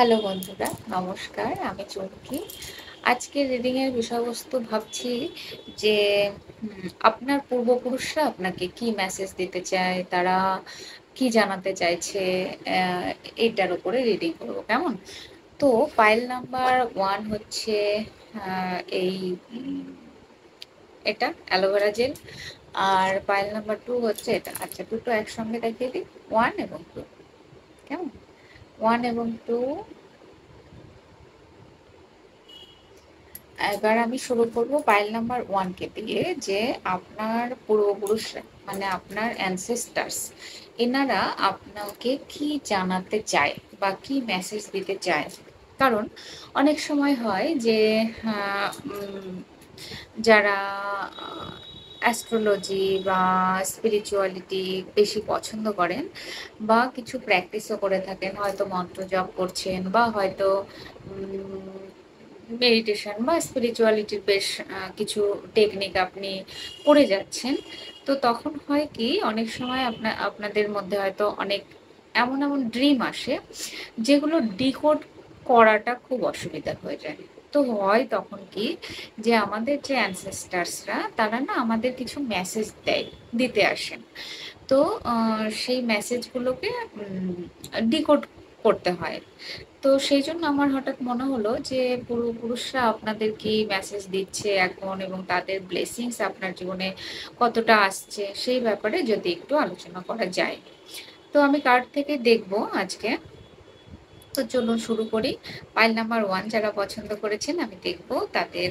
Hello বন্ধুরা, নমস্কার। আমি চুমকি। আজকের রিডিং এর বিষয়বস্তু ভাবছি যে আপনার পূর্বপুরুষরা আপনাকে কি মেসেজ দিতে চায়, তারা কি জানাতে চাইছে, অ্যা এটার উপরে রিডিং করব। কেমন? তো পাইল নাম্বার 1 হচ্ছে আ এই উম এটা অ্যালোভেরা জেল। আর পাইল নাম্বার 2 হচ্ছে এটা। আচ্ছা, দুটো একসঙ্গে দেখিয়ে দিই। 1 এবং 2 কেমন? 1 এবং 2। এবার আমি শুরু করব পাইল নাম্বার 1 কে দিয়ে, যে আপনার পূর্বপুরুষরা মানে আপনার অ্যানসেস্টার্স এনারা আপনাকে কি জানাতে চায় বা কি মেসেজ দিতে চায়। কারণ অনেক সময় হয় যে যারা অ্যাস্ট্রোলজি বা স্পিরিচুয়ালিটি বেশি পছন্দ করেন বা কিছু প্র্যাকটিসও করে থাকেন, হয়তো মন্ত্র জপ করছেন বা হয়তো মেডিটেশন বা স্পিরিচুয়ালিটির বেশ কিছু টেকনিক আপনি করে যাচ্ছেন। তো তখন হয় কি, অনেক সময় আপনাদের মধ্যে হয়তো অনেক এমন এমন ড্রিম আসে যেগুলো ডিকোড করাটা খুব অসুবিধা হয়ে যায়। তো হয় তখন কি, যে আমাদের যে অ্যানসেস্টার্সরা তারা না আমাদের কিছু মেসেজ দেয়, দিতে আসেন। তো সেই মেসেজগুলোকে ডিকোড করতে হয়। তো সেইজন্য আমার হঠাৎ মনে হলো যে পূর্বপুরুষরা আপনাদের কি মেসেজ দিচ্ছে এখন, এবং তাদের ব্লেসিংস আপনার জীবনে কতটা আসছে, সেই ব্যাপারে যদি একটু আলোচনা করা যায়। তো আমি কার্ড থেকে দেখব আজকে। তো চলুন শুরু করি। পাইল নাম্বার 1 যারা পছন্দ করেছেন, আমি দেখব তাদের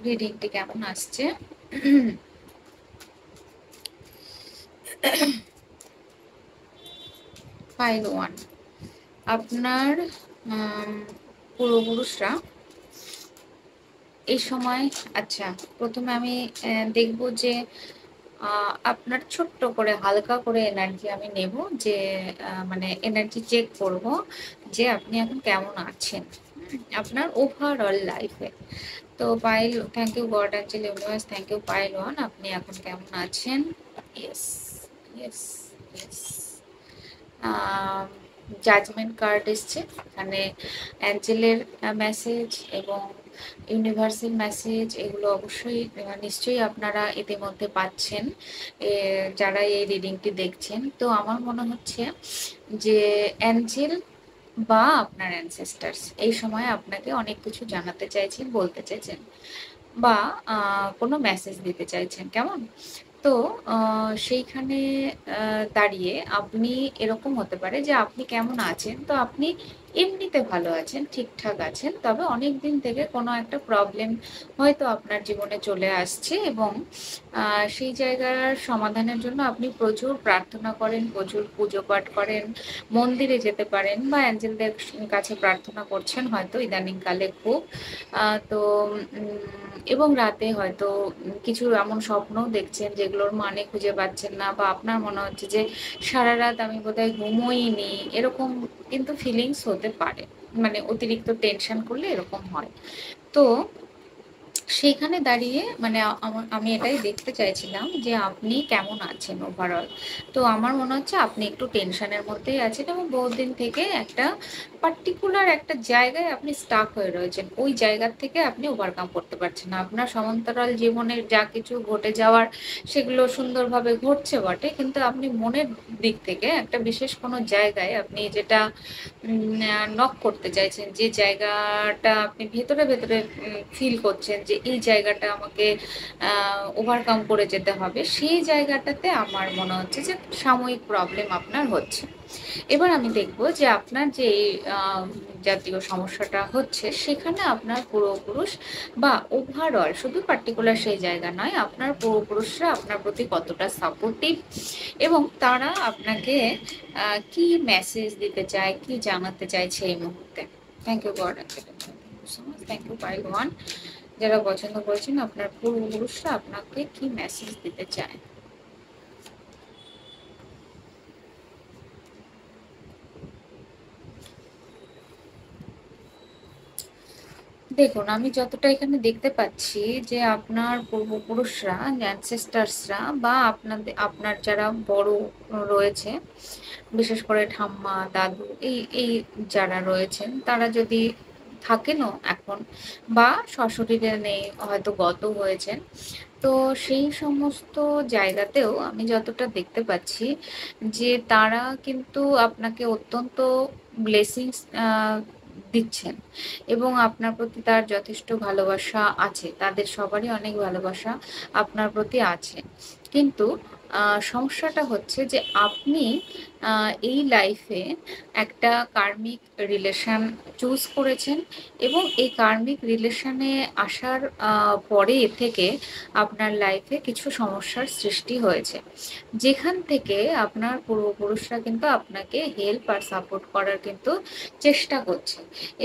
রিডিংটি কেমন আসছে। পাইল 1, আপনার পূর্বপুরুষরা এই সময়, আচ্ছা, প্রথমে আমি দেখব যে আপনার ছোট্ট করে হালকা করে এনার্জি আমি নেব, যে মানে এনার্জি চেক করব যে আপনি এখন কেমন আছেন আপনার ওভারঅল লাইফে। তো pile, thank you God angel universe, thank you pile 1, আপনি এখন কেমন আছেন? Yes, yes, yes. Judgement card এসছে এখানে। অ্যাঞ্জেলের মেসেজ এবং ইউনিভার্সাল মেসেজ, এগুলো অবশ্যই নিশ্চয়ই আপনারা ইতিমধ্যে পাচ্ছেন যারা এই রিডিংটি দেখছেন। তো আমার মনে হচ্ছে যে অ্যাঞ্জেল বা আপনার অ্যানসেস্টার্স এই সময় আপনাকে অনেক কিছু জানাতে চাইছেন, বলতে চাইছেন, বা কোনো মেসেজ দিতে চাইছেন। কেমন? তো সেইখানে দাঁড়িয়ে আপনি, এরকম হতে পারে যে আপনি কেমন আছেন, তো আপনি এমনিতে ভালো আছেন, ঠিকঠাক আছেন। তবে অনেকদিন থেকে কোনো একটা প্রবলেম হয়তো আপনার জীবনে চলে আসছে, এবং সেই জায়গার সমাধানের জন্য আপনি প্রচুর প্রার্থনা করেন, প্রচুর পুজো পাঠ করেন, মন্দিরে যেতে পারেন বা অ্যাঞ্জেলদের কাছে প্রার্থনা করছেন হয়তো ইদানিংকালে খুব। তো এবং রাতে হয়তো কিছু এমন স্বপ্নও দেখছেন যেগুলোর মানে খুঁজে পাচ্ছেন না, বা আপনার মনে হচ্ছে যে সারা রাত আমি বোধহয় ঘুমোইনি, এরকম কিন্তু ফিলিংস হতে পারে। মানে অতিরিক্ত টেনশন করলে এরকম হয়। তো সেইখানে দাঁড়িয়ে মানে আমি এটাই দেখতে চাইছিলাম যে আপনি কেমন আছেন ওভারঅল। তো আমার মনে হচ্ছে আপনি একটু টেনশনের মধ্যেই আছেন, এবং বহুদিন থেকে একটা পার্টিকুলার একটা জায়গায় আপনি স্টাক হয়ে রয়েছেন। ওই জায়গার থেকে আপনি ওভারকাম করতে পারছেন না। আপনার সমান্তরাল জীবনের যা কিছু ঘটে যাওয়ার, সেগুলো সুন্দরভাবে ঘটছে বটে, কিন্তু আপনি মনের দিক থেকে একটা বিশেষ কোনো জায়গায় আপনি যেটা নক করতে চাইছেন, যে জায়গাটা আপনি ভেতরে ভেতরে ফিল করছেন যে এই জায়গাটা আমাকে ওভারকাম করে যেতে হবে, সেই জায়গাটাতে আমার মনে হচ্ছে যে সাময়িক প্রবলেম আপনার হচ্ছে। এবার আমি দেখব যে আপনার যে এই জাতীয় সমস্যাটা হচ্ছে, সেখানে আপনার পূর্বপুরুষ বা ওভারঅল, শুধু পার্টিকুলার সেই জায়গা নয়, আপনার পূর্বপুরুষরা আপনার প্রতি কতটা সাপোর্টিভ, এবং তারা আপনাকে কি মেসেজ দিতে চায়, কি জানাতে চাইছে এই মুহূর্তে। Thank you God, thank you pile 1, যারা পছন্দ করেছেন আপনার পূর্বপুরুষরা আপনাকে কি মেসেজ দিতে চায়। দেখুন, আমি যতটা এখানে দেখতে পাচ্ছি যে আপনার পূর্বপুরুষরা, অ্যানসেস্টার্সরা বা আপনার যারা বড় রয়েছে, বিশেষ করে ঠাম্মা, দাদু এই যারা রয়েছেন তারা যদি থাকেনও এখন বা সশরীরে নেই, হয়তো গত হয়েছেন। তো সেই সমস্ত জায়গাতেও আমি যতটা দেখতে পাচ্ছি যে তারা কিন্তু আপনাকে অত্যন্ত ব্লেসিংস দিচ্ছেন এবং আপনার প্রতি তার যথেষ্ট ভালোবাসা আছে। তাদের সবারই অনেক ভালোবাসা আপনার প্রতি আছে। কিন্তু সমস্যাটা হচ্ছে যে আপনি এই লাইফে একটা কার্মিক রিলেশন চুজ করেছেন এবং এই কার্মিক রিলেশনে আসার পরে থেকে আপনার লাইফে কিছু সমস্যার সৃষ্টি হয়েছে, যেখান থেকে আপনার পূর্বপুরুষরা কিন্তু আপনাকে হেল্প আর সাপোর্ট করার কিন্তু চেষ্টা করছে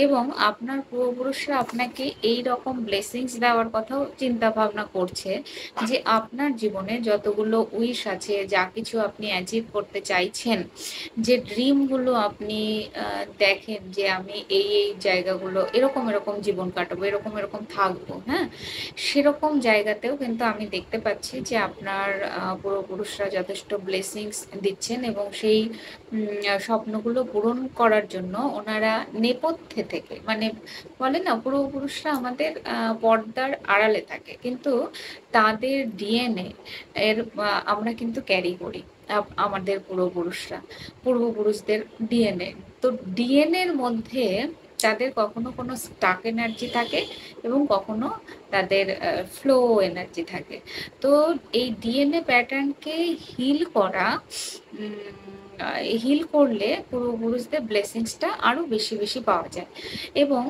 এবং আপনার পূর্বপুরুষরা আপনাকে এই রকম ব্লেসিংস দেওয়ার কথাও চিন্তা ভাবনা করছে যে আপনার জীবনে যতগুলো উইশ আছে, যা কিছু আপনি অ্যাচিভ করতে চাইছেন, যে ড্রিমগুলো আপনি দেখেন যে আমি এই জায়গাগুলো এরকম এরকম জীবন কাটাবো, এরকম এরকম থাকবো, হ্যাঁ, সেরকম জায়গাতেও কিন্তু আমি দেখতে পাচ্ছি যে আপনার পূর্বপুরুষরা যথেষ্ট ব্লেসিংস দিচ্ছেন এবং সেই স্বপ্নগুলো পূরণ করার জন্য ওনারা নেপথ্যে থেকে, মানে বলে না পূর্বপুরুষরা আমাদের পর্দার আড়ালে থাকে, কিন্তু তাদের ডিএনএ এর আমরা কিন্তু ক্যারি করি। আমাদের পূর্বপুরুষদের ডিএনএ, তো ডিএনএ এর মধ্যে তাদের কখনো কোনো স্টাক এনার্জি থাকে এবং কখনো তাদের ফ্লো এনার্জি থাকে। তো এই ডিএনএ প্যাটার্নকে হিল করা, হিল করলে পূর্বপুরুষদের ব্লেসিংসটা আরও বেশি বেশি পাওয়া যায়। এবং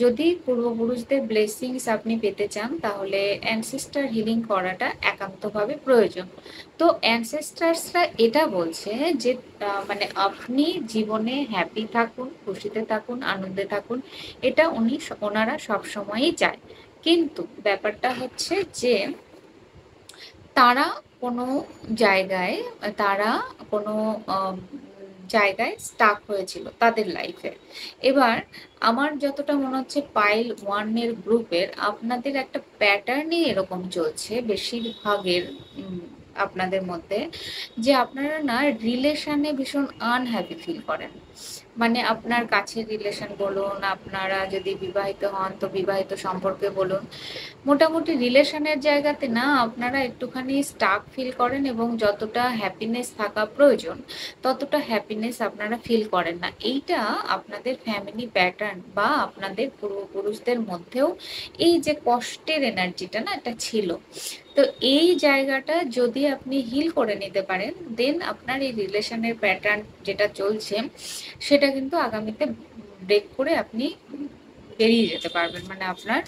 যদি পূর্বপুরুষদের ব্লেসিংস আপনি পেতে চান তাহলে অ্যানসেস্টার হিলিং করাটা একান্তভাবে প্রয়োজন। তো অ্যানসেস্টার্সরা এটা বলছে যে মানে আপনি জীবনে হ্যাপি থাকুন, খুশিতে থাকুন, আনন্দে থাকুন, এটা ওনারা সবসময়ই চায়। কিন্তু ব্যাপারটা হচ্ছে যে তারা কোনো জায়গায় তারা কোনো আম জায়গায় স্টাক হয়েছিল তাদের লাইফে। এবার আমার যতটা মনে হচ্ছে পাইল 1 এর গ্রুপের আপনাদের একটা প্যাটার্নই এরকম চলছে বেশিরভাগের আপনাদের মধ্যে, যে আপনারা না রিলেশনে ভীষণ আনহ্যাপি ফিল করেন। মানে আপনার কাছের রিলেশন বলুন, আপনারা যদি বিবাহিত হন তো বিবাহিত সম্পর্কে বলুন, মোটামুটি রিলেশনের জায়গাতে না আপনারা একটুখানি স্টাক ফিল করেন এবং যতটা হ্যাপিনেস থাকা প্রয়োজন ততটা হ্যাপিনেস আপনারা ফিল করেন না। এইটা আপনাদের ফ্যামিলি প্যাটার্ন বা আপনাদের পূর্বপুরুষদের মধ্যেও এই যে কষ্টের এনার্জিটা না এটা ছিল। তো এই জায়গাটা যদি আপনি হিল করে নিতে পারেন দেন আপনার এই রিলেশনের প্যাটার্ন যেটা চলছে সেটা কিন্তু আগামীতে ব্রেক করে আপনি বেরিয়ে যেতে পারবেন। মানে আপনার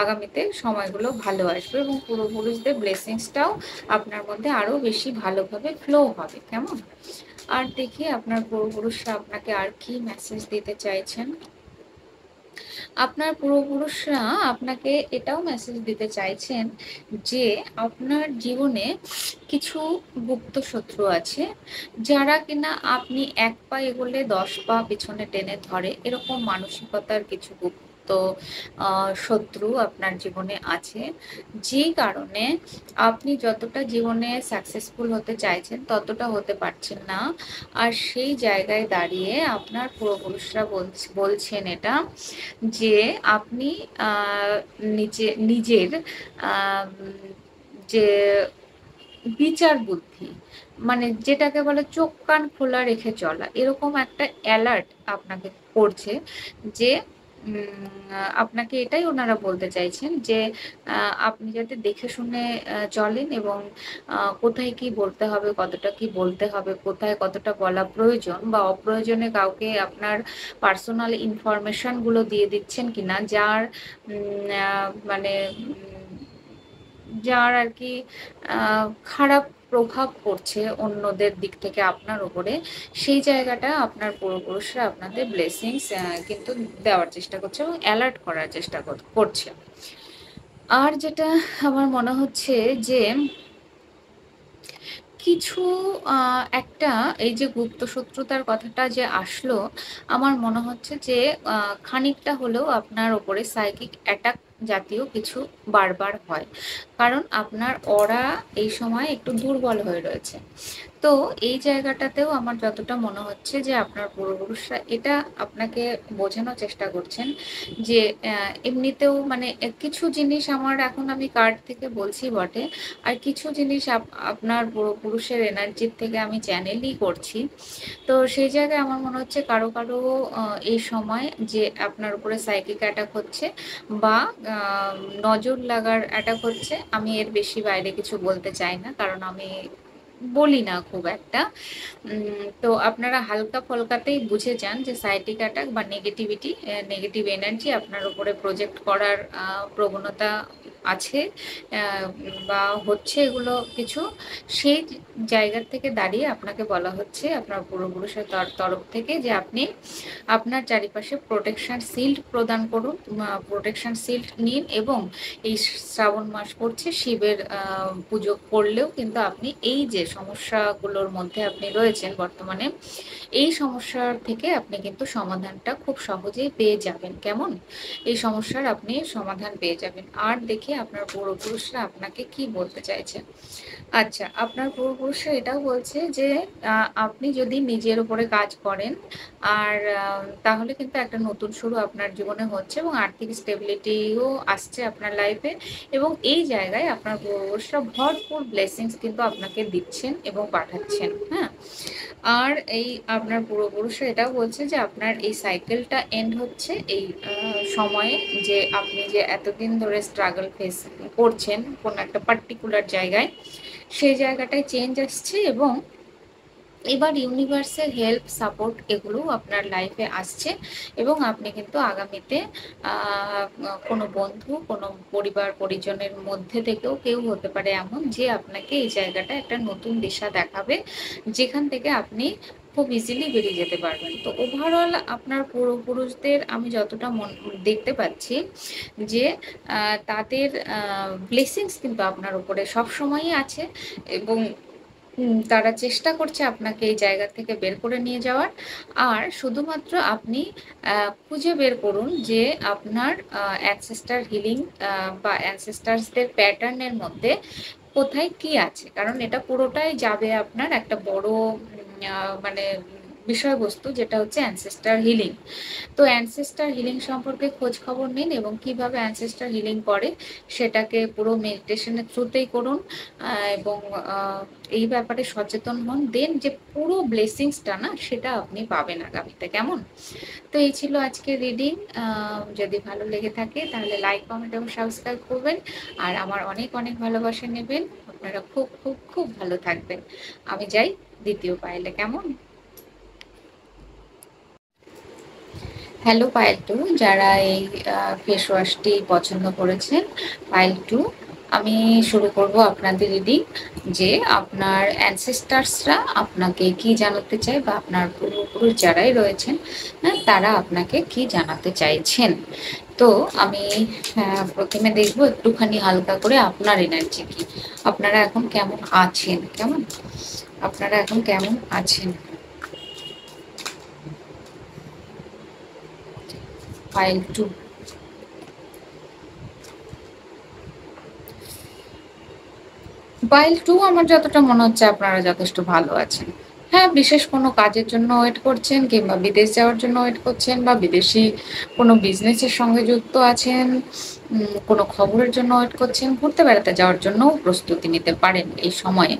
আগামীতে সময়গুলো ভালো আসবে এবং পূর্বপুরুষদের ব্লেসিংসটাও আপনার মধ্যে আরও বেশি ভালোভাবে ফ্লো হবে। কেমন? আর দেখি আপনার পূর্বপুরুষরা আপনাকে আর কি মেসেজ দিতে চাইছেন। আপনার পূর্বপুরুষরা আপনাকে এটাও মেসেজ দিতে চাইছেন যে আপনার জীবনে কিছু গুপ্ত শত্রু আছে, যারা কিনা আপনি এক পা এগোলে 10 পা পিছনে টেনে ধরে, এরকম মানসিকতার কিছু গুপ্ত শত্রু আপনার জীবনে আছে, যে কারণে আপনি যতটা জীবনে সাকসেসফুল হতে চাইছেন ততটা হতে পারছেন না। আর সেই জায়গায় দাঁড়িয়ে আপনার পূর্বপুরুষরা বলছেন এটা যে আপনি নিজের যে বিচার বুদ্ধি, মানে যেটাকে বলে চোখ কান খোলা রেখে চলা, এরকম একটা অ্যালার্ট আপনাকে করছে যে আপনাকে এটাই ওনারা বলতে চাইছেন যে আপনি যাতে দেখে শুনে চলেন এবং কোথায় কি বলতে হবে, কতটা কি বলতে হবে, কোথায় কতটা বলা প্রয়োজন বা অপ্রয়োজনে কাউকে আপনার পার্সোনাল ইনফরমেশনগুলো দিয়ে দিচ্ছেন কিনা যার মানে যার আর কি খারাপ প্রভাব পড়ছে অন্যদের দিক থেকে আপনার উপরে, সেই জায়গাটা আপনার পূর্বপুরুষরা আপনাদের ব্লেসিংস কিন্তু দেওয়ার চেষ্টা করছে এবং অ্যালার্ট করার চেষ্টা করছে। আর যেটা আমার মনে হচ্ছে যে কিছু একটা এই যে গুপ্ত শত্রুতার কথাটা যে আসলো, আমার মনে হচ্ছে যে খানিকটা হলেও আপনার উপরে সাইকিক অ্যাটাক জাতীয় কিছু বারবার হয়। কারণ আপনার অরা এই সময় একটু দুর্বল হয়ে রয়েছে। তো এই জায়গাটাতেও আমার যতটা মনে হচ্ছে যে আপনার পূর্বপুরুষরা এটা আপনাকে বোঝানোর চেষ্টা করছেন যে এমনিতেও মানে কিছু জিনিস আমার এখন আমি কার্ড থেকে বলছি বটে, আর কিছু জিনিস আপনার পূর্বপুরুষের এনার্জির থেকে আমি চ্যানেলই করছি। তো সেই জায়গায় আমার মনে হচ্ছে কারো কারো এই সময় যে আপনার উপরে সাইকিক অ্যাটাক হচ্ছে বা নজর লাগার অ্যাটাক হচ্ছে। আমি এর বেশি বাইরে কিছু বলতে চাই না, কারণ আমি বলি না খুব একটা। তো আপনারা হালকা ফলকাতেই বুঝে যান যে সাইকিক অ্যাটাক বা নেগেটিভিটি, নেগেটিভ এনার্জি আপনার উপরে প্রজেক্ট করার প্রবণতা আছে বা হচ্ছে এগুলো কিছু। সেই জায়গার থেকে দাঁড়িয়ে আপনাকে বলা হচ্ছে আপনার পূর্বপুরুষের তরফ থেকে যে আপনি আপনার চারিপাশে প্রোটেকশন শিল্ড প্রদান করুন, প্রোটেকশন শিল্ড নিন, এবং এই শ্রাবণ মাস পড়ছে, শিবের পুজো করলেও কিন্তু আপনি এই যে সমস্যাগুলোর মধ্যে আপনি রয়েছেন বর্তমানে, এই সমস্যার থেকে আপনি কিন্তু সমাধানটা খুব সহজেই পেয়ে যাবেন। কেমন? এই সমস্যার আপনি সমাধান পেয়ে যাবেন। আর দেখি আপনার পূর্বপুরুষরা আপনাকে কি বলতে চাইছে। আচ্ছা, আপনার পূর্বপুরুষরা এটাও বলছে যে আপনি যদি নিজের উপরে কাজ করেন, আর তাহলে কিন্তু একটা নতুন শুরু আপনার জীবনে হচ্ছে এবং আর্থিক স্টেবিলিটিও আসছে আপনার লাইফে, এবং এই জায়গায় আপনার পূর্বপুরুষরা ভরপুর ব্লেসিংস কিন্তু আপনাকে দিচ্ছেন এবং পাঠাচ্ছেন। হ্যাঁ, আর এই আপনার পূর্বপুরুষরা এটাও বলছে যে আপনার এই সাইকেলটা এন্ড হচ্ছে এই সময়ে, যে আপনি যে এতদিন ধরে স্ট্রাগল ফেস করছেন কোনো একটা পার্টিকুলার জায়গায়, সেই জায়গাটায় চেঞ্জ আসছে, এবং এবার ইউনিভার্সের হেল্প সাপোর্ট এগুলো আপনার লাইফে আসছে, এবং আপনি কিন্তু আগামীতে কোনো বন্ধু, কোনো পরিবার পরিজনের মধ্যে থেকেও কেউ হতে পারে এমন যে আপনাকে এই জায়গাটা একটা নতুন দিশা দেখাবে, যেখান থেকে আপনি খুব ইজিলি বেরিয়ে যেতে পারবেন। তো ওভারঅল আপনার পূর্বপুরুষদের আমি যতটা দেখতে পাচ্ছি যে তাদের ব্লেসিংস কিন্তু আপনার উপরে সবসময়ই আছে, এবং তারা চেষ্টা করছে আপনাকে এই জায়গা থেকে বের করে নিয়ে যাওয়ার। আর শুধুমাত্র আপনি খুঁজে বের করুন যে আপনার অ্যানসেস্টার হিলিং বা অ্যানসেস্টার্সদের প্যাটার্নের মধ্যে কোথায় কি আছে, কারণ এটা পুরোটাই যাবে আপনার একটা বড় মানে বিষয়বস্তু, যেটা হচ্ছে অ্যানসেস্টার হিলিং। তো অ্যানসেস্টার হিলিং সম্পর্কে খোঁজ খবর নিন, এবং কিভাবে অ্যানসেস্টার হিলিং করে সেটাকে পুরো মেডিটেশনের থ্রুতেই করুন, এবং এই ব্যাপারে সচেতন হন। দেন যে পুরো ব্লেসিংসটা না, সেটা আপনি পাবেন আগামীতে। কেমন? তো এই ছিল আজকের রিডিং। যদি ভালো লেগে থাকে তাহলে লাইক, কমেন্ট এবং সাবস্ক্রাইব করবেন, আর আমার অনেক অনেক ভালোবাসা নেবেন। আপনারা খুব খুব খুব ভালো থাকবেন। আমি যাই দ্বিতীয় পাইলে। কেমন? হ্যালো পায়েল টু, যারা এই ফেস ওয়াশটি পছন্দ করেছেন, পায়েল টু, আমি শুরু করব আপনাদের রিডিং, যে আপনার অ্যানসেস্টার্সরা আপনাকে কি জানাতে চায়, বা আপনার পূর্বপুরুষ যারাই রয়েছেন, হ্যাঁ, তারা আপনাকে কি জানাতে চাইছেন। তো আমি প্রথমে দেখবো একটুখানি হালকা করে আপনার এনার্জি কি, আপনারা এখন কেমন আছেন। কেমন? আপনারা এখন কেমন আছেন? File two. ফাইল টু, আমার যতটা মনে হচ্ছে আপনারা যথেষ্ট ভালো আছেন। হ্যাঁ, বিশেষ কোনো কাজের জন্য ওয়েট করছেন, কিংবা বিদেশ যাওয়ার জন্য ওয়েট করছেন, বা বিদেশি কোনো বিজনেসের সঙ্গে যুক্ত আছেন, কোনো খবরের জন্য ওয়েট করছেন, ঘুরতে বেড়াতে যাওয়ার জন্যও প্রস্তুতি নিতে পারেন এই সময়ে।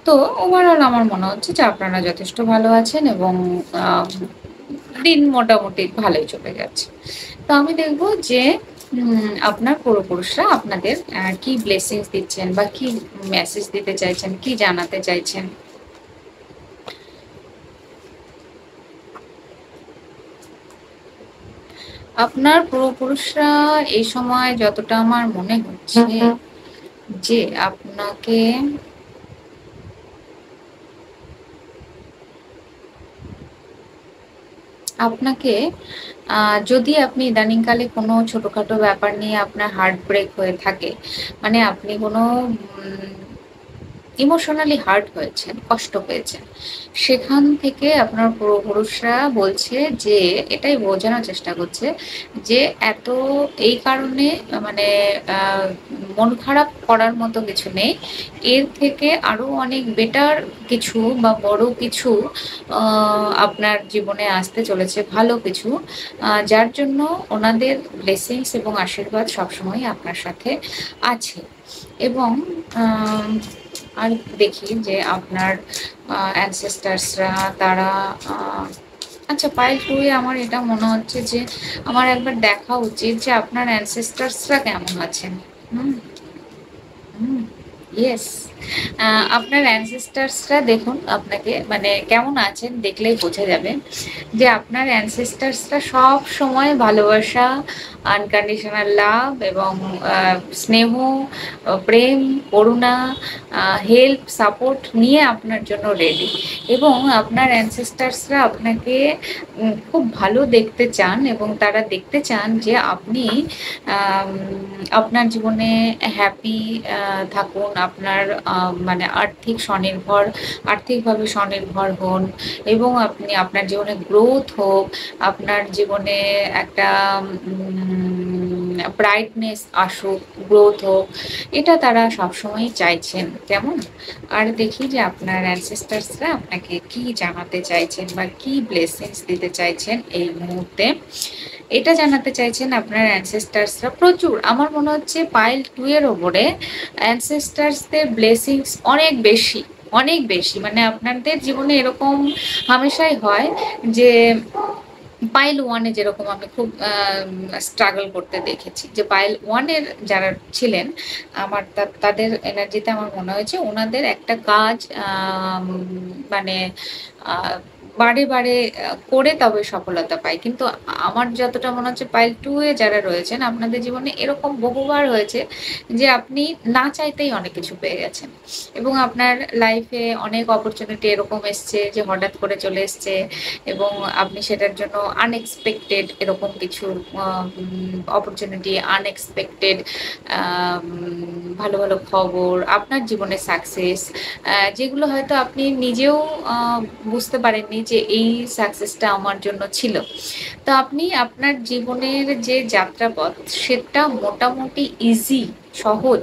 তো ওভারঅল আমার মনে হচ্ছে যে আপনারা যথেষ্ট ভালো আছেন, এবং দিন মোটামুটি ভালোই চলে যাচ্ছে। তো আমি দেখবো যে আপনার পূর্বপুরুষরা আপনাদের কি ব্লেসিংস দিচ্ছেন, বা কি মেসেজ দিতে চাইছেন, কি জানাতে চাইছেন। আপনার পূর্বপুরুষরা এই সময় যতটা আমার মনে হচ্ছে যে আপনাকে আপনাকে যদি আপনি ইদানিংকালে কোনো ছোটখাটো ব্যাপার নিয়ে আপনার হার্ট ব্রেক হয়ে থাকে, মানে আপনি কোনো ইমোশনালি হার্ট হয়েছেন, কষ্ট পেয়েছেন। সেখান থেকে আপনার পূর্বপুরুষরা বলছে যে, এটাই বোঝানোর চেষ্টা করছে যে এত এই কারণে মানে আ মন খারাপ করার মতো কিছু নেই। এর থেকে আরো অনেক বেটার কিছু বা বড় কিছু আ আপনার জীবনে আসতে চলেছে, ভালো কিছু। যার জন্য ওনাদের ব্লেসিংস এবং আশীর্বাদ সবসময়ই আপনার সাথে আছে। এবং আম আর দেখি যে আপনার অ্যানসেস্টার্সরা তারা আ আচ্ছা, পাইল 2 এ আমার এটা মনে হচ্ছে যে আমার একবার দেখা উচিত যে আপনার অ্যানসেস্টার্সরা কেমন আছেন। হুম, হুম, ইয়েস। আ আপনার অ্যানসেস্টার্সরা দেখুন আপনাকে মানে কেমন আছেন দেখলেই বোঝা যাবে যে আপনার অ্যানসেস্টার্সরা সবসময় ভালোবাসা, আনকন্ডিশনাল লাভ এবং আ স্নেহ, প্রেম, করুণা, হেল্প, সাপোর্ট নিয়ে আপনার জন্য রেডি। এবং আপনার অ্যানসেস্টার্সরা আপনাকে খুব ভালো দেখতে চান এবং তারা দেখতে চান যে আপনি আম আপনার জীবনে হ্যাপি থাকুন। আপনার মানে আর্থিকভাবে স্বনির্ভর হন এবং আপনি আপনার জীবনে গ্রোথ হোক, আপনার জীবনে একটা ব্রাইটনেস আসুক, গ্রোথ হোক। এটা তারা সবসময়ই চাইছেন। কেমন? আর দেখি যে আপনার অ্যানসেস্টার্সরা আপনাকে কি জানাতে চাইছেন বা কি ব্লেসিংস দিতে চাইছেন এই মুহূর্তে। এটা জানাতে চাইছেন আপনার অ্যানসেস্টার্সরা প্রচুর। আমার মনে হচ্ছে পাইল 2 এর ওপরে অ্যানসেস্টার্সদের ব্লেসিংস অনেক বেশি, অনেক বেশি। মানে আপনাদের জীবনে এরকম হামেশাই হয় যে পাইল 1 এ যেরকম আমি খুব স্ট্রাগল করতে দেখেছি। যে পাইল 1 এর যারা ছিলেন, আমার তাদের এনার্জিতে আমার মনে হয়েছে উনাদের একটা কাজ মানে আ বারে করে তবে সফলতা পায়। কিন্তু আমার যতটা মনে হচ্ছে পাইল 2 এ যারা রয়েছেন, আপনাদের জীবনে এরকম বহুবার হয়েছে যে আপনি না চাইতেই অনেক কিছু পেয়ে গেছেন। এবং আপনার লাইফে অনেক অপরচুনিটি এরকম এসছে যে হঠাৎ করে চলে এসছে এবং আপনি সেটার জন্য আনএক্সপেক্টেড এরকম কিছু অপরচুনিটি, আনএক্সপেক্টেড ভালো খবর, আপনার জীবনে সাকসেস যেগুলো হয়তো আপনি নিজেও আ বুঝতে পারেননি যে এই সাকসেসটা আমার জন্য ছিল। তো আপনি আপনার জীবনের যে যাত্রাপথ সেটা মোটামুটি ইজি, সহজ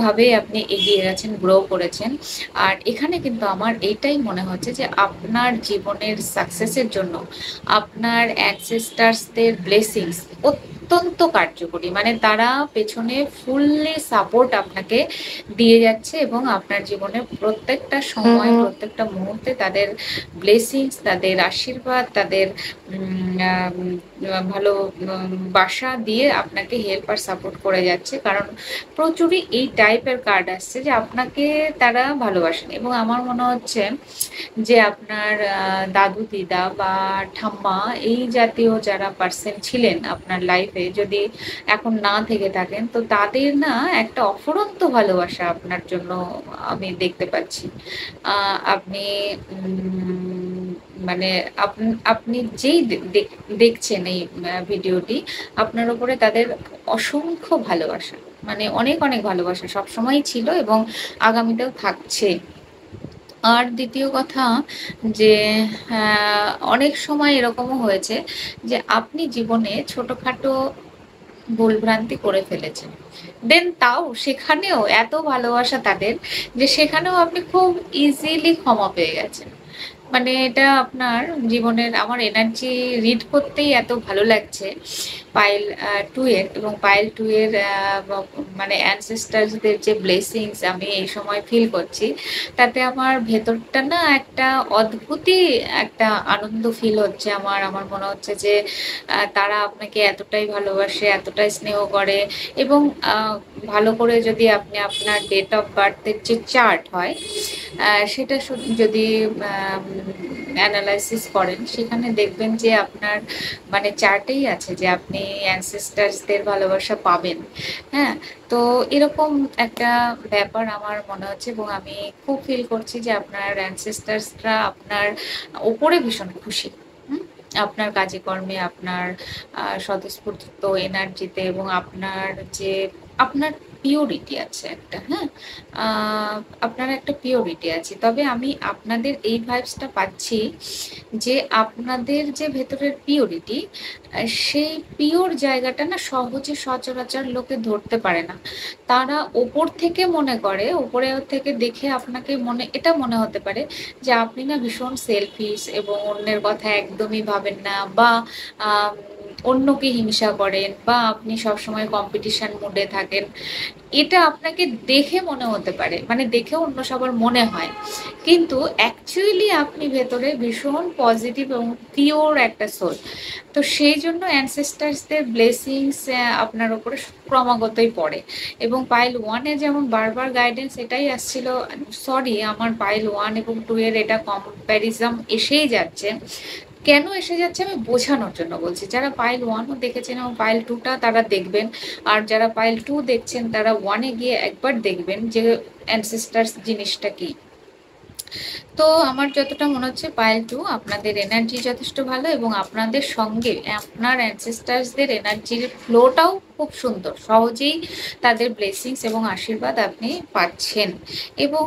ভাবে আপনি এগিয়ে গেছেন, গ্রো করেছেন। আর এখানে কিন্তু আমার এইটাই মনে হচ্ছে যে আপনার জীবনের সাকসেসের জন্য আপনার অ্যানসেস্টার্সদের ব্লেসিংস অত্যন্ত কার্যকরী। মানে তারা পেছনে ফুললি সাপোর্ট আপনাকে দিয়ে যাচ্ছে এবং আপনার জীবনের প্রত্যেকটা সময়, প্রত্যেকটা মুহূর্তে তাদের ব্লেসিংস, তাদের আশীর্বাদ, তাদের ভালো বাসা দিয়ে আপনাকে হেল্প আর সাপোর্ট করে যাচ্ছে। কারণ প্রচুরই এই টাইপের কার্ড আসছে যে আপনাকে তারা ভালোবাসেন এবং আমার মনে হচ্ছে যে আপনার দাদু, দিদা বা ঠাম্মা এই জাতীয় যারা পার্সন ছিলেন আপনার লাইফে যদি এখন না থেকে থাকেন, তো তাদের না একটা অফুরন্ত ভালোবাসা আপনার জন্য আমি দেখতে পাচ্ছি। আপনি মানে আপনি যেই দেখছেন এই ভিডিওটি, আপনার উপরে তাদের অসংখ্য ভালোবাসা। মানে অনেক ভালোবাসা সবসময়ই ছিল এবং আগামীতেও থাকছে। আর দ্বিতীয় কথা যে অনেক সময় এরকমও হয়েছে যে আপনি জীবনে ছোটখাটো ভুলভ্রান্তি করে ফেলেছেন। দেন তাও সেখানেও এত ভালোবাসা তাদের যে সেখানেও আপনি খুব ইজিলি ক্ষমা পেয়ে গেছেন। মানে এটা আপনার জীবনের আমার এনার্জি রিড করতেই এত ভালো লাগছে পাইল 2 এর এবং পাইল 2 এর মানে অ্যানসেস্টার্সদের যে ব্লেসিংস আমি এই সময় ফিল করছি, তাতে আমার ভেতরটা না একটা অদ্ভুতই একটা আনন্দ ফিল হচ্ছে আমার। আমার মনে হচ্ছে যে তারা আপনাকে এতটাই ভালোবাসে, এতটাই স্নেহ করে এবং আ ভালো করে যদি আপনি আপনার ডেট অফ বার্থ এর যে চার্ট হয়, সেটা যদি অ্যানালাইসিস করেন, সেখানে দেখবেন যে আপনার মানে চার্টেই আছে যে আপনি অ্যানসেস্টার্সদের ভালোবাসা পাবেন। হ্যাঁ? তো এরকম একটা ব্যাপার আমার মনে হচ্ছে এবং আমি খুব ফিল করছি যে আপনার অ্যানসেস্টার্সরা আপনার উপরে ভীষণ খুশি। হুম? আপনার কাজে কর্মে, আপনার স্বতঃস্ফূর্ত এনার্জিতে এবং আপনার যে আপনার পিওরিটি আছে একটা, হ্যাঁ? আ আপনার একটা পিওরিটি আছে। তবে আমি আপনাদের এই ভাইবসটা পাচ্ছি যে আপনাদের যে ভেতরের পিওরিটি, সেই পিওর জায়গাটা না সহজে সচরাচর লোকে ধরতে পারে না। তারা ওপর থেকে মনে করে, উপরে থেকে দেখে আপনাকে এটা মনে হতে পারে যে আপনি না ভীষণ সেলফিশ এবং অন্যের কথা একদমই ভাবেন না, বা আম অন্যকে হিংসা করেন, বা আপনি সবসময় কম্পিটিশন মুডে থাকেন। এটা আপনাকে দেখে মনে হতে পারে। মানে দেখে অন্য সবার মনে হয়। কিন্তু অ্যাকচুয়ালি আপনি ভেতরে ভীষণ পজিটিভ এবং পিওর একটা সোল। তো সেই জন্য অ্যানসেস্টার্সদের ব্লেসিংস আপনার উপরে ক্রমাগতই পড়ে। এবং পাইল 1 এ যেমন বারবার গাইডেন্স এটাই আসছিল, সরি আমার পাইল 1 এবং 2 এর এটা কম্প্যারিজম এসেই যাচ্ছে। কেন এসে যাচ্ছে আমি বোঝানোর জন্য বলছি। যারা পাইল 1 ও দেখেছেন এবং পাইল 2 টা তারা দেখবেন। আর যারা পাইল 2 দেখছেন তারা 1 এ গিয়ে একবার দেখবেন যে অ্যানসেস্টার্স জিনিসটা কি। তো আমার যতটা মনে হচ্ছে পাইল 2 আপনাদের এনার্জি যথেষ্ট ভালো, এবং আপনাদের সঙ্গে আপনার অ্যানসেস্টার্সদের এনার্জির ফ্লোটাও খুব সুন্দর। সহজেই তাদের ব্লেসিংস এবং আশীর্বাদ আপনি পাচ্ছেন। এবং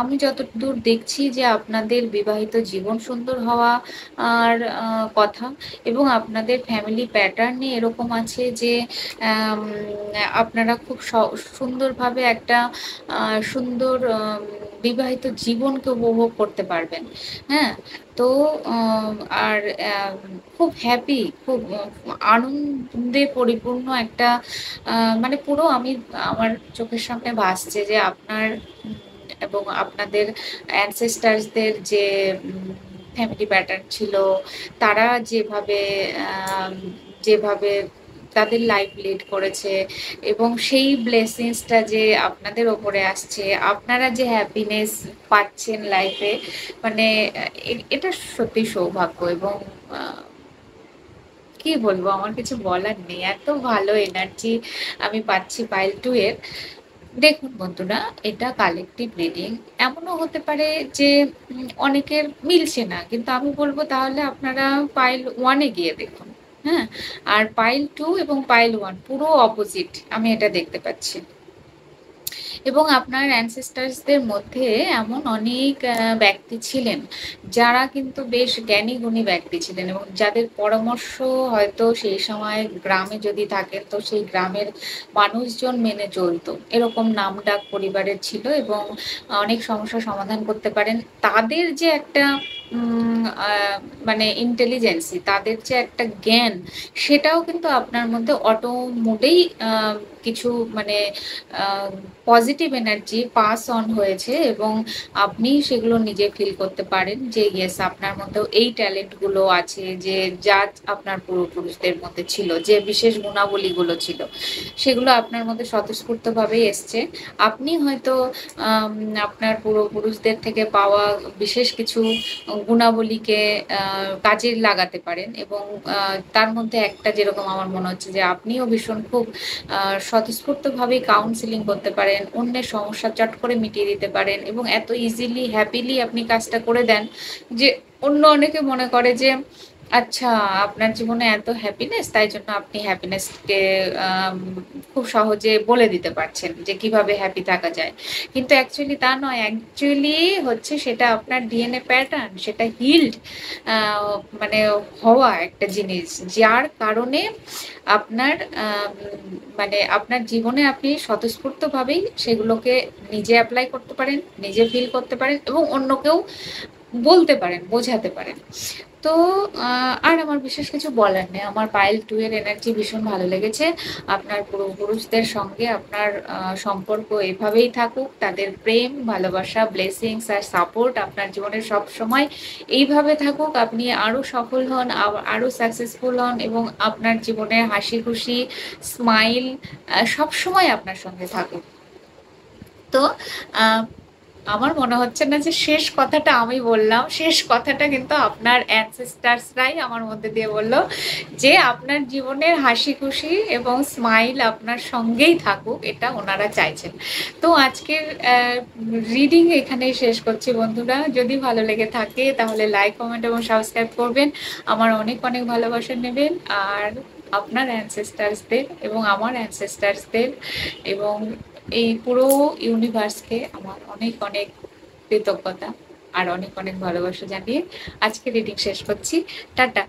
আমি যতদূর দেখছি যে আপনাদের বিবাহিত জীবন সুন্দর হওয়া আর কথা, এবং আপনাদের ফ্যামিলি প্যাটার্নে এরকম আছে যে আম আপনারা খুব সুন্দরভাবে একটা সুন্দর বিবাহিত জীবনকে উপভোগ করতে পারবেন। হ্যাঁ? তো আর খুব হ্যাপি, খুব আনন্দে পরিপূর্ণ একটা মানে পুরো আমার চোখের সামনে ভাসছে যে আপনার এবং আপনাদের অ্যানসেস্টার্সদের যে ফ্যামিলি প্যাটার্ন ছিল, তারা আম যেভাবে তাদের লাইফ লিড করেছে, এবং সেই ব্লেসিংসটা যে আপনাদের ওপরে আসছে, আপনারা যে হ্যাপিনেস পাচ্ছেন লাইফে, মানে এটা সত্যি সৌভাগ্য। এবং আ কি বলবো? আমার কিছু বলার নেই। এত ভালো এনার্জি আমি পাচ্ছি পাইল 2 এর। দেখুন বন্ধুরা, এটা কালেক্টিভ রিডিং। এমনও হতে পারে যে অনেকের মিলছে না। কিন্তু আমি বলব তাহলে আপনারা পাইল 1 এ গিয়ে দেখুন। হ্যাঁ? আর পাইল 2 এবং পাইল 1 পুরো অপোজিট আমি এটা দেখতে পাচ্ছি। এবং আপনার অ্যানসেস্টার্সদের মধ্যে এমন অনেক ব্যক্তি ছিলেন, যারা কিন্তু বেশ জ্ঞানী-গুণী ব্যক্তি ছিলেন, এবং যাদের পরামর্শ হয়তো সেই সময় গ্রামে যদি থাকেন, তো সেই গ্রামের মানুষজন মেনে চলত। এরকম নামডাক পরিবারের ছিল, এবং অনেক সমস্যার সমাধান করতে পারেন। তাদের যে একটা উম আ মানে ইন্টেলিজেন্সি, তাদের যে একটা জ্ঞান, সেটাও কিন্তু আপনার মধ্যে অটো মোডেই কিছু মানে আ পজিটিভ এনার্জি পাস অন হয়েছে, এবং আপনি সেগুলো নিজে ফিল করতে পারেন যে ইয়েস আপনার মধ্যেও এই ট্যালেন্ট গুলো আছে, যে যা আপনার পূর্বপুরুষদের মধ্যে ছিল, যে বিশেষ গুণাবলীগুলো ছিল, সেগুলো আপনার মধ্যে স্বতঃস্ফূর্তভাবেই এসছে। আপনি হয়তো আম আপনার পূর্বপুরুষদের থেকে পাওয়া বিশেষ কিছু গুণাবলীকে কাজে লাগাতে পারেন, এবং তার মধ্যে একটা যেরকম আমার মনে হচ্ছে যে আপনিও ভীষণ খুব আ স্বতঃস্ফূর্তভাবেই কাউন্সেলিং করতে পারেন। অন্যের সমস্যা চট করে মিটিয়ে দিতে পারেন, এবং এত ইজিলি হ্যাপিলি আপনি কাজটা করে দেন যে অন্য অনেকে মনে করে যে আচ্ছা, আপনার জীবনে এত হ্যাপিনেস, তাই জন্য আপনি হ্যাপিনেসকে আম খুব সহজে বলে দিতে পারছেন যে কিভাবে হ্যাপি থাকা যায়। কিন্তু অ্যাকচুয়ালি তা নয়। অ্যাকচুয়ালি হচ্ছে সেটা আপনার ডিএনএ প্যাটার্ন, সেটা হিলড আ মানে হওয়া একটা জিনিস। যার কারণে আপনার মানে আপনার জীবনে আপনি স্বতঃস্ফূর্তভাবেই সেগুলোকে নিজে এপ্লাই করতে পারেন, নিজে ফিল করতে পারেন, এবং অন্যকেও বলতে পারেন, বোঝাতে পারেন। তো আ আর আমার বিশেষ কিছু বলার নেই। আমার পাইল 2 এর এনার্জি ভীষণ ভালো লেগেছে। আপনার পূর্বপুরুষদের সঙ্গে আপনার সম্পর্ক এভাবেই থাকুক। তাদের প্রেম, ভালোবাসা, ব্লেসিংস আর সাপোর্ট আপনার জীবনে সবসময় এইভাবে থাকুক। আপনি আরো সফল হন, আরো সাকসেসফুল হন, এবং আপনার জীবনে হাসি-খুশি, স্মাইল সবসময় আপনার সঙ্গে থাকুক। তো আ আমার মনে হচ্ছে না যে শেষ কথাটা আমি বললাম। শেষ কথাটা কিন্তু আপনার ancestors-রাই আমার মধ্যে দিয়ে বলল যে আপনার জীবনের হাসি-খুশি এবং স্মাইল আপনার সঙ্গেই থাকুক, এটা ওনারা চাইছেন। তো আজকের রিডিং এখানেই শেষ করছি বন্ধুরা। যদি ভালো লেগে থাকে তাহলে লাইক, কমেন্ট এবং সাবস্ক্রাইব করবেন। আমার অনেক, অনেক ভালোবাসা নেবেন। আর আপনার অ্যানসেস্টার্সদের এবং আমার অ্যানসেস্টার্সদের এবং এই পুরো ইউনিভার্সকে আমার অনেক অনেক কৃতজ্ঞতা আর অনেক অনেক ভালোবাসা জানিয়ে আজকে রিডিং শেষ করছি। টাটা।